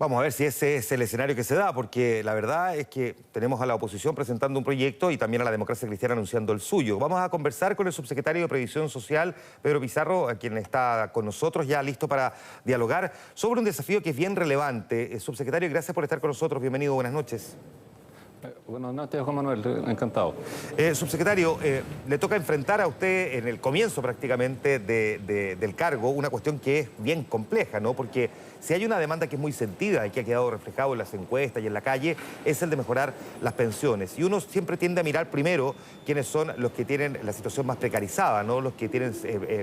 Vamos a ver si ese es el escenario que se da, porque la verdad es que tenemos a la oposición presentando un proyecto y también a la democracia cristiana anunciando el suyo. Vamos a conversar con el subsecretario de Previsión Social, Pedro Pizarro, a quien está con nosotros ya listo para dialogar sobre un desafío que es bien relevante. Subsecretario, gracias por estar con nosotros. Bienvenido, buenas noches. Buenas noches, Juan Manuel, encantado. Subsecretario, le toca enfrentar a usted en el comienzo prácticamente del cargo una cuestión que es bien compleja, ¿no? Porque si hay una demanda que es muy sentida y que ha quedado reflejado en las encuestas y en la calle, es el de mejorar las pensiones. Y uno siempre tiende a mirar primero quiénes son los que tienen la situación más precarizada, ¿no? Los que tienen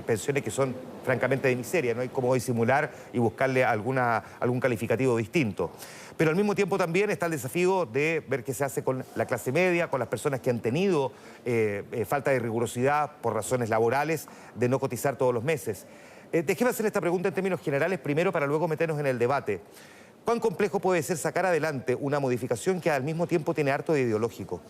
pensiones que son francamente de miseria. No hay como disimular y buscarle algún calificativo distinto. Pero al mismo tiempo también está el desafío de ver qué se hace con la clase media, con las personas que han tenido falta de rigurosidad por razones laborales, de no cotizar todos los meses. Déjeme hacer esta pregunta en términos generales primero para luego meternos en el debate. ¿Cuán complejo puede ser sacar adelante una modificación que al mismo tiempo tiene harto de ideológico?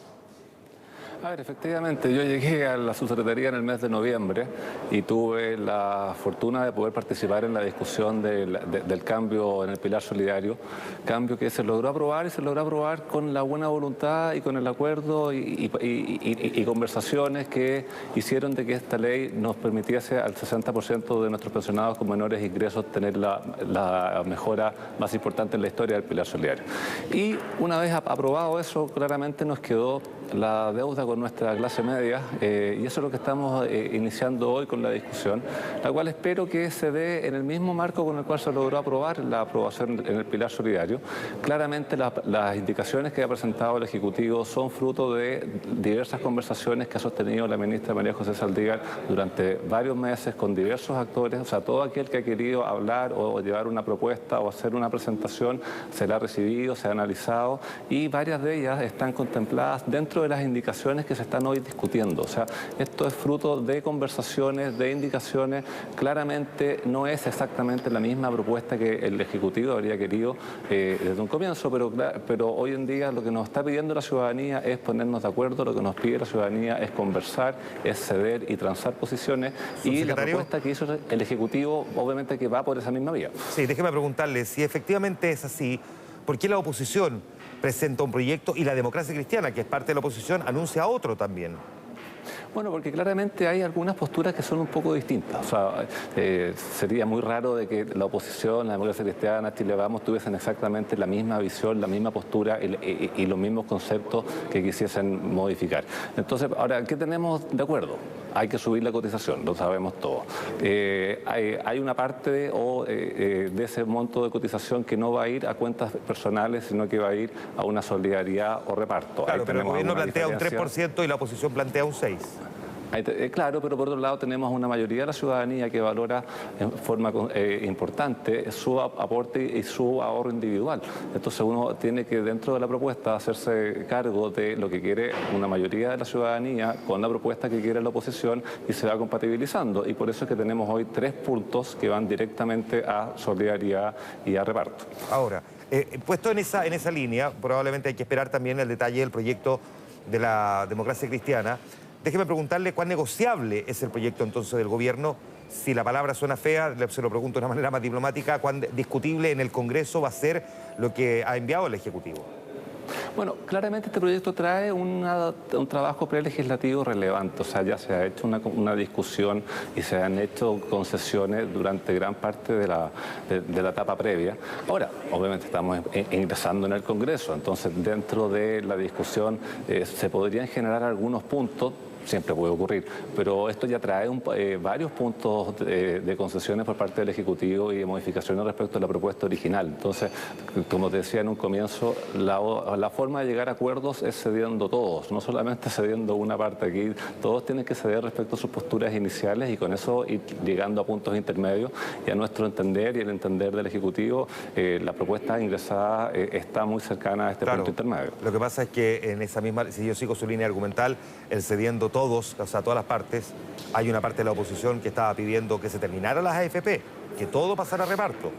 A ver, efectivamente, yo llegué a la subsecretaría en el mes de noviembre y tuve la fortuna de poder participar en la discusión del cambio en el pilar solidario, cambio que se logró aprobar y se logró aprobar con la buena voluntad y con el acuerdo y conversaciones que hicieron de que esta ley nos permitiese al 60% de nuestros pensionados con menores ingresos tener la mejora más importante en la historia del pilar solidario. Y una vez aprobado eso, claramente nos quedó la deuda con nuestra clase media y eso es lo que estamos iniciando hoy con la discusión, la cual espero que se dé en el mismo marco con el cual se logró aprobar la aprobación en el pilar solidario. Claramente las indicaciones que ha presentado el Ejecutivo son fruto de diversas conversaciones que ha sostenido la ministra María José Saldívar durante varios meses con diversos actores, o sea, todo aquel que ha querido hablar o llevar una propuesta o hacer una presentación se la ha recibido, se ha analizado y varias de ellas están contempladas dentro de las indicaciones que se están hoy discutiendo. O sea, esto es fruto de conversaciones, de indicaciones. Claramente no es exactamente la misma propuesta que el Ejecutivo habría querido desde un comienzo, pero hoy en día lo que nos está pidiendo la ciudadanía es ponernos de acuerdo, lo que nos pide la ciudadanía es conversar, es ceder y transar posiciones y la propuesta que hizo el Ejecutivo obviamente que va por esa misma vía. Sí, déjeme preguntarle, si efectivamente es así, ¿por qué la oposición presenta un proyecto y la democracia cristiana, que es parte de la oposición, anuncia otro también? Bueno, porque claramente hay algunas posturas que son un poco distintas. O sea, sería muy raro de que la oposición, la democracia cristiana, Chile Vamos, tuviesen exactamente la misma visión, la misma postura y los mismos conceptos que quisiesen modificar. Entonces, ahora, ¿qué tenemos de acuerdo? Hay que subir la cotización, lo sabemos todos. Hay una parte de ese monto de cotización que no va a ir a cuentas personales, sino que va a ir a una solidaridad o reparto. Claro, pero el gobierno plantea un 3% y la oposición plantea un 6%. Claro, pero por otro lado tenemos una mayoría de la ciudadanía que valora en forma importante su aporte y su ahorro individual. Entonces uno tiene que dentro de la propuesta hacerse cargo de lo que quiere una mayoría de la ciudadanía con la propuesta que quiere la oposición y se va compatibilizando. Y por eso es que tenemos hoy 3 puntos que van directamente a solidaridad y a reparto. Ahora, puesto en esa línea, probablemente hay que esperar también el detalle del proyecto de la democracia cristiana. Déjeme preguntarle cuán negociable es el proyecto entonces del gobierno. Si la palabra suena fea, se lo pregunto de una manera más diplomática, cuán discutible en el Congreso va a ser lo que ha enviado el Ejecutivo. Bueno, claramente este proyecto trae un trabajo prelegislativo relevante, o sea, ya se ha hecho una discusión y se han hecho concesiones durante gran parte de la etapa previa. Ahora, obviamente estamos ingresando en el Congreso, entonces dentro de la discusión se podrían generar algunos puntos. Siempre puede ocurrir, pero esto ya trae varios puntos de concesiones por parte del Ejecutivo y de modificaciones respecto a la propuesta original. Entonces, como te decía en un comienzo, la forma de llegar a acuerdos es cediendo todos, no solamente cediendo una parte aquí, todos tienen que ceder respecto a sus posturas iniciales y con eso ir llegando a puntos intermedios y a nuestro entender y el entender del Ejecutivo, la propuesta ingresada está muy cercana a este punto intermedio. Lo que pasa es que en esa misma, si yo sigo su línea argumental, el cediendo todos, o sea, todas las partes, hay una parte de la oposición que estaba pidiendo que se terminaran las AFP, que todo pasara a reparto.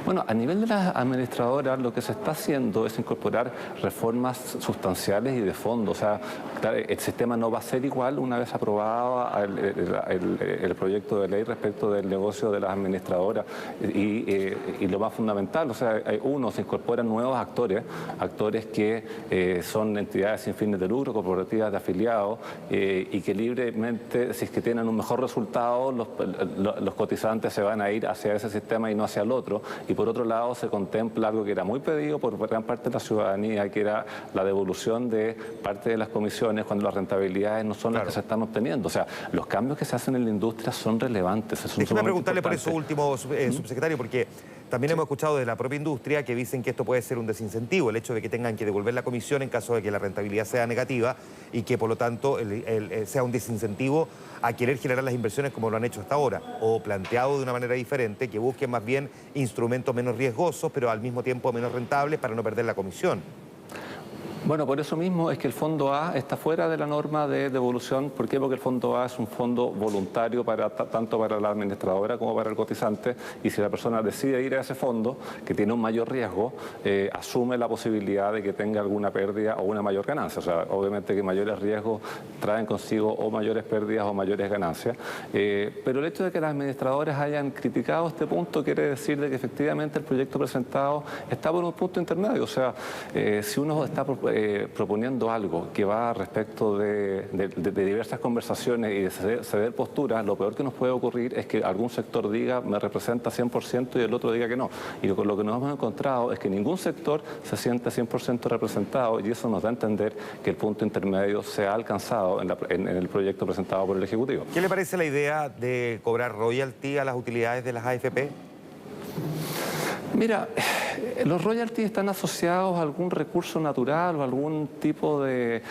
Bueno, a nivel de las administradoras lo que se está haciendo es incorporar reformas sustanciales y de fondo. O sea, claro, el sistema no va a ser igual una vez aprobado el proyecto de ley respecto del negocio de las administradoras. Y lo más fundamental, o sea, se incorporan nuevos actores que son entidades sin fines de lucro, corporativas de afiliados, y que libremente, si es que tienen un mejor resultado, los cotizantes se van a ir hacia ese sistema y no hacia el otro. Y por otro lado se contempla algo que era muy pedido por gran parte de la ciudadanía, que era la devolución de parte de las comisiones cuando las rentabilidades no son las que se están obteniendo. O sea, los cambios que se hacen en la industria son relevantes. Déjeme preguntarle por eso último, subsecretario, porque también hemos escuchado de la propia industria que dicen que esto puede ser un desincentivo, el hecho de que tengan que devolver la comisión en caso de que la rentabilidad sea negativa y que por lo tanto sea un desincentivo a querer generar las inversiones como lo han hecho hasta ahora, o planteado de una manera diferente, que busquen más bien instrumentos menos riesgosos, pero al mismo tiempo menos rentables para no perder la comisión. Bueno, por eso mismo es que el Fondo A está fuera de la norma de devolución. ¿Por qué? Porque el Fondo A es un fondo voluntario tanto para la administradora como para el cotizante, y si la persona decide ir a ese fondo, que tiene un mayor riesgo, asume la posibilidad de que tenga alguna pérdida o una mayor ganancia. O sea, obviamente que mayores riesgos traen consigo o mayores pérdidas o mayores ganancias. Pero el hecho de que las administradoras hayan criticado este punto quiere decir de que efectivamente el proyecto presentado está por un punto intermedio. O sea, si uno está proponiendo algo que va respecto de diversas conversaciones y de ceder posturas, lo peor que nos puede ocurrir es que algún sector diga me representa 100% y el otro diga que no. Y lo que nos hemos encontrado es que ningún sector se siente 100% representado, y eso nos da a entender que el punto intermedio se ha alcanzado en el proyecto presentado por el Ejecutivo. ¿Qué le parece la idea de cobrar royalty a las utilidades de las AFP? Mira, los royalties están asociados a algún recurso natural o algún tipo de,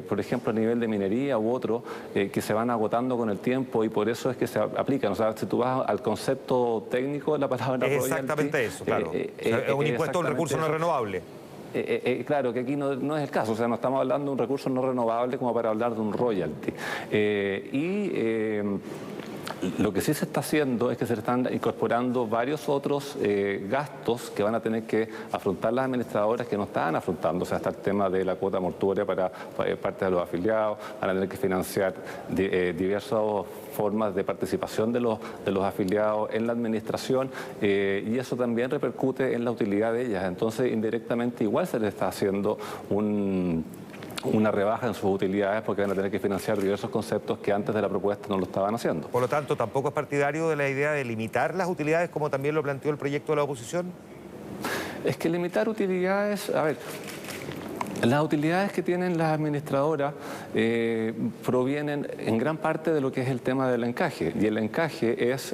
por ejemplo, a nivel de minería u otro, que se van agotando con el tiempo, y por eso es que se aplican. O sea, si tú vas al concepto técnico de la palabra royalty... Exactamente eso, claro. Es un impuesto a un recurso no renovable. Claro que aquí no es el caso, o sea, no estamos hablando de un recurso no renovable como para hablar de un royalty. Lo que sí se está haciendo es que se están incorporando varios otros gastos que van a tener que afrontar las administradoras que no estaban afrontando. O sea, está el tema de la cuota mortuoria para parte de los afiliados, van a tener que financiar diversas formas de participación de los afiliados en la administración, y eso también repercute en la utilidad de ellas. Entonces, indirectamente igual se les está haciendo una rebaja en sus utilidades, porque van a tener que financiar diversos conceptos que antes de la propuesta no lo estaban haciendo. Por lo tanto, ¿tampoco es partidario de la idea de limitar las utilidades, como también lo planteó el proyecto de la oposición? Es que limitar utilidades, a ver, las utilidades que tienen las administradoras provienen en gran parte de lo que es el tema del encaje, y el encaje es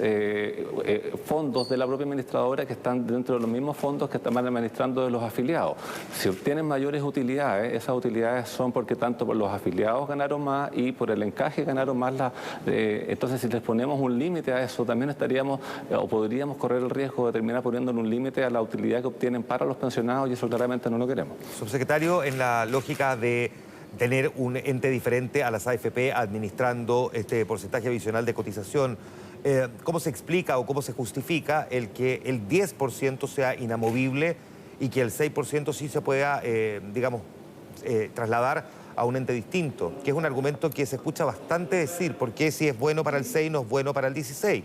fondos de la propia administradora que están dentro de los mismos fondos que están administrando de los afiliados. Si obtienen mayores utilidades, esas utilidades son porque tanto por los afiliados ganaron más y por el encaje ganaron más. Entonces, si les ponemos un límite a eso, también estaríamos o podríamos correr el riesgo de terminar poniéndole un límite a la utilidad que obtienen para los pensionados, y eso claramente no lo queremos. Subsecretario, en la lógica de tener un ente diferente a las AFP administrando este porcentaje adicional de cotización, ¿cómo se explica o cómo se justifica el que el 10% sea inamovible y que el 6% sí se pueda, digamos, trasladar a un ente distinto? Que es un argumento que se escucha bastante decir, ¿por qué si es bueno para el 6 no es bueno para el 16?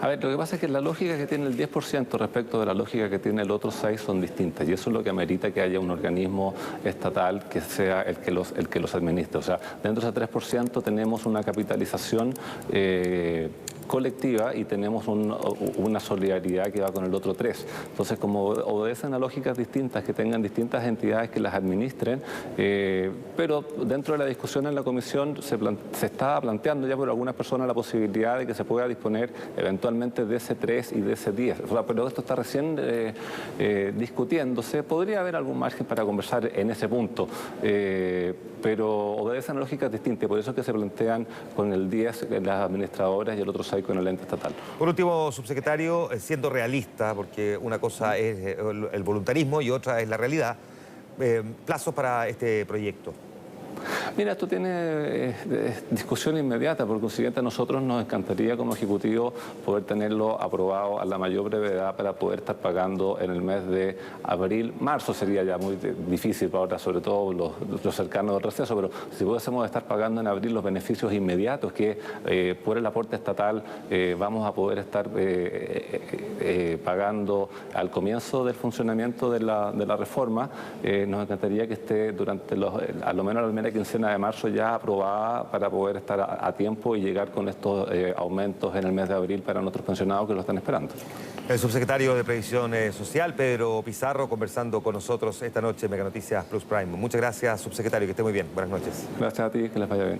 A ver, lo que pasa es que la lógica que tiene el 10% respecto de la lógica que tiene el otro 6 son distintas, y eso es lo que amerita que haya un organismo estatal que sea el que los administre. O sea, dentro de ese 3% tenemos una capitalización colectiva y tenemos una solidaridad que va con el otro 3. Entonces, como obedecen a lógicas distintas, que tengan distintas entidades que las administren, pero dentro de la discusión en la comisión se está planteando ya por algunas personas la posibilidad de que se pueda disponer eventualmente de ese 3 y de ese 10. O sea, pero esto está recién discutiéndose. Podría haber algún margen para conversar en ese punto, pero obedecen a lógicas distintas, por eso es que se plantean con el 10 las administradoras y el otro 6 con el ente estatal. Por último, subsecretario, siendo realista, porque una cosa es el voluntarismo y otra es la realidad, plazos para este proyecto. Mira, esto tiene discusión inmediata, por consiguiente a nosotros nos encantaría como Ejecutivo poder tenerlo aprobado a la mayor brevedad para poder estar pagando en el mes de abril. Marzo sería ya muy difícil para ahora, sobre todo los cercanos del receso, pero si pudiésemos estar pagando en abril los beneficios inmediatos que por el aporte estatal vamos a poder estar pagando al comienzo del funcionamiento de la reforma, nos encantaría que esté durante a lo menos la primera quincena de marzo ya aprobada para poder estar a tiempo y llegar con estos aumentos en el mes de abril para nuestros pensionados que lo están esperando. El subsecretario de Previsión Social, Pedro Pizarro, conversando con nosotros esta noche en Mega Noticias Plus Prime. Muchas gracias, subsecretario, que esté muy bien. Buenas noches. Gracias a ti, que les vaya bien.